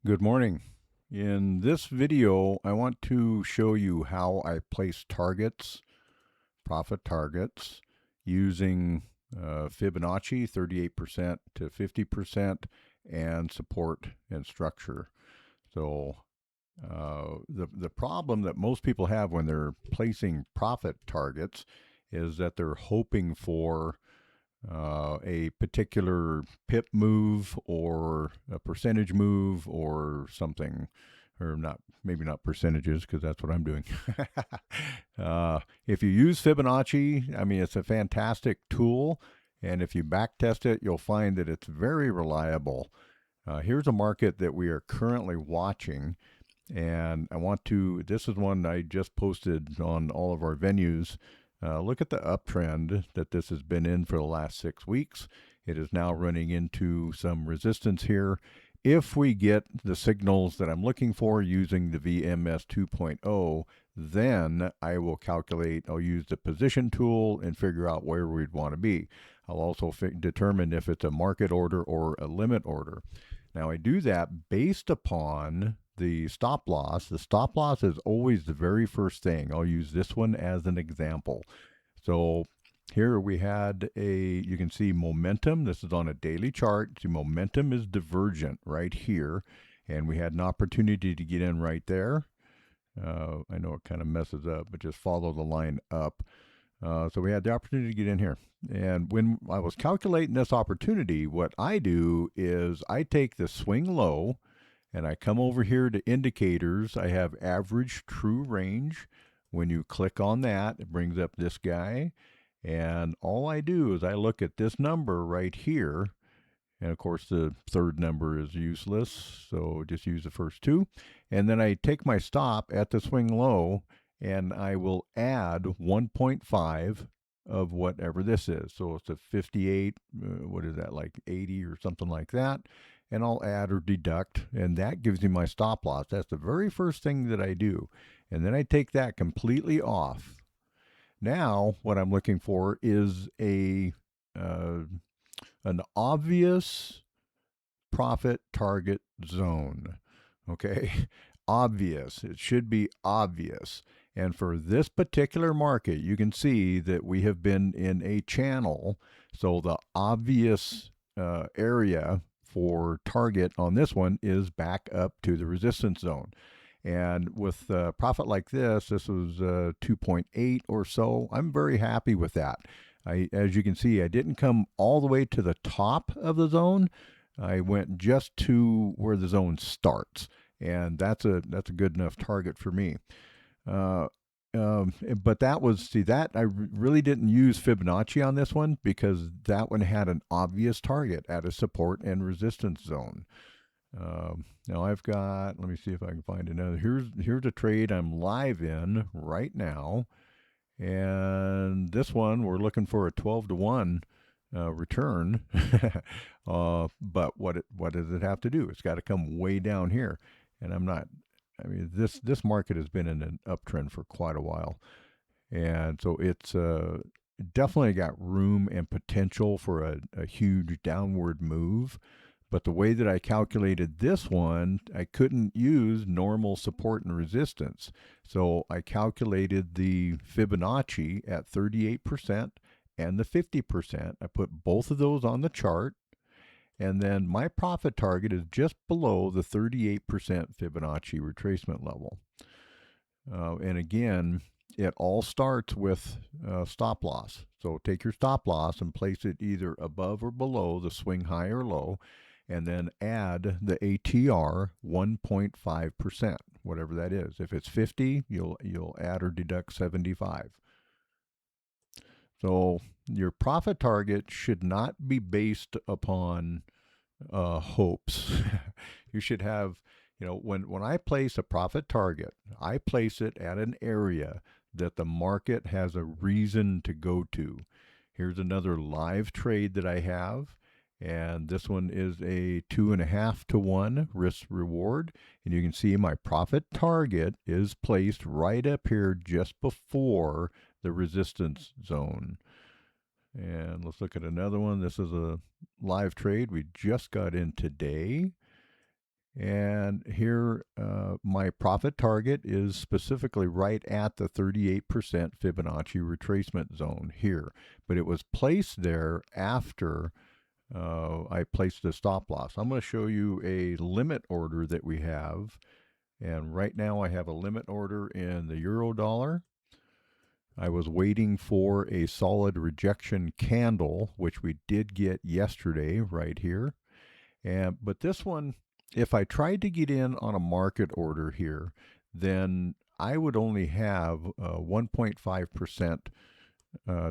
Good morning. In this video, I want to show you how I place targets, profit targets, using Fibonacci 38% to 50% and support and structure. So the problem that most people have when they're placing profit targets is that they're hoping for a particular pip move or a percentage move or something, or not, maybe not percentages because that's what I'm doing. If you use Fibonacci, I mean, it's a fantastic tool. And if you back test it, you'll find that it's very reliable. Here's a market that we are currently watching. And this is one I just posted on all of our venues. Look at the uptrend that this has been in for the last 6 weeks. It is now running into some resistance here. If we get the signals that I'm looking for using the VMS 2.0, then I'll use the position tool and figure out where we'd want to be. I'll also determine if it's a market order or a limit order. Now, I do that based upon the stop loss. The stop loss is always the very first thing. I'll use this one as an example. So here we had you can see momentum. This is on a daily chart. See, momentum is divergent right here. And we had an opportunity to get in right there. I know it kind of messes up, but just follow the line up. So we had the opportunity to get in here. And when I was calculating this opportunity, what I do is I take the swing low and I come over here to indicators. I have average true range. When you click on that, it brings up this guy. And all I do is I look at this number right here. And of course, the third number is useless. So just use the first two. And then I take my stop at the swing low and I will add 1.5 of whatever this is. So it's a 58, what is that, like 80 or something like that. And I'll add or deduct, and that gives me my stop loss. That's the very first thing that I do. And then I take that completely off. Now, what I'm looking for is an obvious profit target zone. Okay, obvious. It should be obvious. And for this particular market, you can see that we have been in a channel. So the obvious area for target on this one is back up to the resistance zone. And with profit like this was 2.8 or so. I'm very happy with that. As you can see, I didn't come all the way to the top of the zone. I went just to where the zone starts, and that's a good enough target for me. Uh, but that I really didn't use Fibonacci on this one because that one had an obvious target at a support and resistance zone. Now I've got, let me see if I can find another. Here's a trade I'm live in right now. And this one, we're looking for a 12 to 1 return. But what does it have to do? It's got to come way down here. And I mean, this market has been in an uptrend for quite a while. And so it's definitely got room and potential for a huge downward move. But the way that I calculated this one, I couldn't use normal support and resistance. So I calculated the Fibonacci at 38% and the 50%. I put both of those on the chart. And then my profit target is just below the 38% Fibonacci retracement level. And again, it all starts with stop loss. So take your stop loss and place it either above or below the swing high or low, and then add the ATR 1.5%, whatever that is. If it's 50, you'll add or deduct 75. So your profit target should not be based upon hopes. You should have, when I place a profit target, I place it at an area that the market has a reason to go to. Here's another live trade that I have. And this one is a 2.5 to 1 risk reward. And you can see my profit target is placed right up here just before the resistance zone. And let's look at another one. This is a live trade we just got in today. And here, my profit target is specifically right at the 38% Fibonacci retracement zone here. But it was placed there after I placed a stop loss. I'm going to show you a limit order that we have. And right now I have a limit order in the euro dollar. I was waiting for a solid rejection candle, which we did get yesterday right here. But this one, if I tried to get in on a market order here, then I would only have 1.5%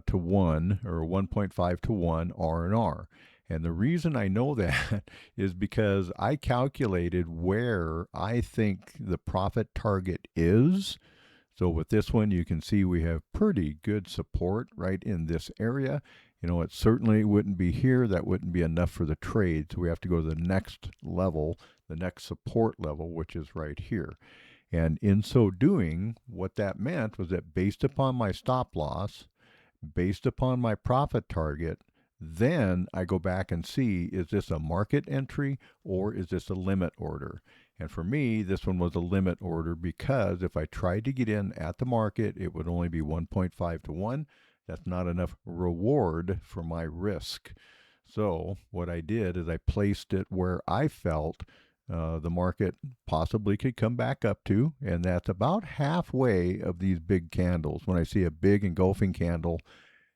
to 1 or 1.5 to 1 R&R. And the reason I know that is because I calculated where I think the profit target is. So with this one, you can see we have pretty good support right in this area. You know, it certainly wouldn't be here. That wouldn't be enough for the trade. So we have to go to the next level, the next support level, which is right here. And in so doing, what that meant was that based upon my stop loss, based upon my profit target, then I go back and see, is this a market entry or is this a limit order? And for me, this one was a limit order because if I tried to get in at the market, it would only be 1.5 to 1. That's not enough reward for my risk. So what I did is I placed it where I felt the market possibly could come back up to, and that's about halfway of these big candles. When I see a big engulfing candle,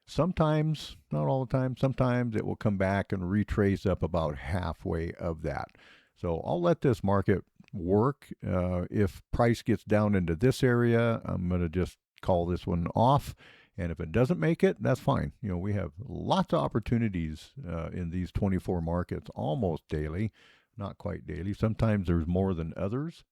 sometimes, not all the time, sometimes it will come back and retrace up about halfway of that. So I'll let this market work. If price gets down into this area, I'm going to just call this one off. And if it doesn't make it, that's fine. You know, we have lots of opportunities in these 24 markets almost daily, not quite daily. Sometimes there's more than others.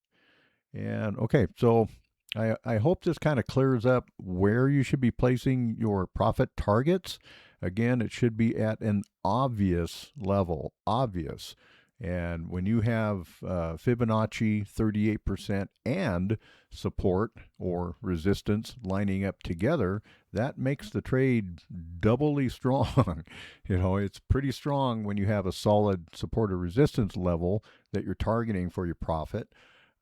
And okay, so I hope this kind of clears up where you should be placing your profit targets. Again, it should be at an obvious level, obvious. And when you have Fibonacci 38% and support or resistance lining up together, that makes the trade doubly strong. You know, it's pretty strong when you have a solid support or resistance level that you're targeting for your profit.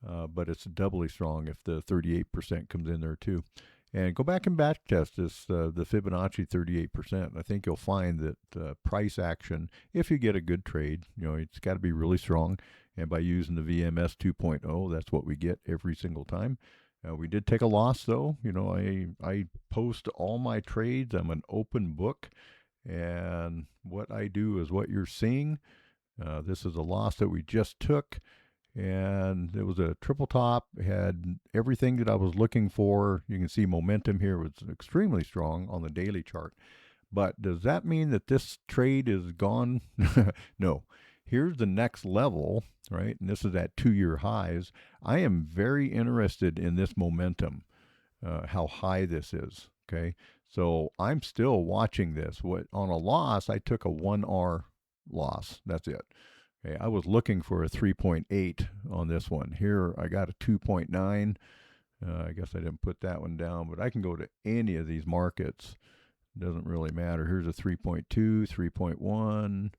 But it's doubly strong if the 38% comes in there too. And go back and back test this, the Fibonacci 38%. I think you'll find that price action, if you get a good trade, you know, it's got to be really strong. And by using the VMS 2.0, that's what we get every single time. We did take a loss though. You know, I post all my trades. I'm an open book. And what I do is what you're seeing. This is a loss that we just took. And it was a triple top, had everything that I was looking for. You can see momentum here was extremely strong on the daily chart. But does that mean that this trade is gone? No. Here's the next level, right? And this is at 2-year highs. I am very interested in this momentum, how high this is, okay? So I'm still watching this. On a loss, I took a 1R loss. That's it. Okay, I was looking for a 3.8 on this one. Here I got a 2.9. I guess I didn't put that one down, but I can go to any of these markets. It doesn't really matter. Here's a 3.2, 3.1,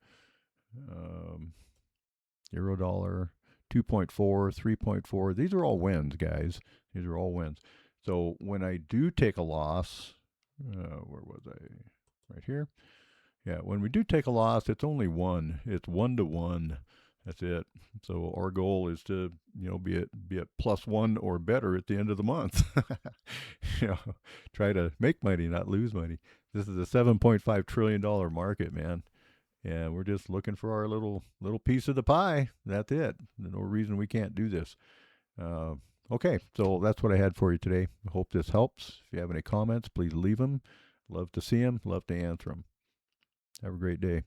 euro dollar, 2.4, 3.4. These are all wins, guys. These are all wins. So when I do take a loss, where was I? Right here. Yeah, when we do take a loss, it's only one. It's 1 to 1. That's it. So our goal is to, you know, be at +1 or better at the end of the month. You know, try to make money, not lose money. This is a $7.5 trillion market, man. And we're just looking for our little piece of the pie. That's it. There's no reason we can't do this. Okay, so that's what I had for you today. I hope this helps. If you have any comments, please leave them. Love to see them. Love to answer them. Have a great day.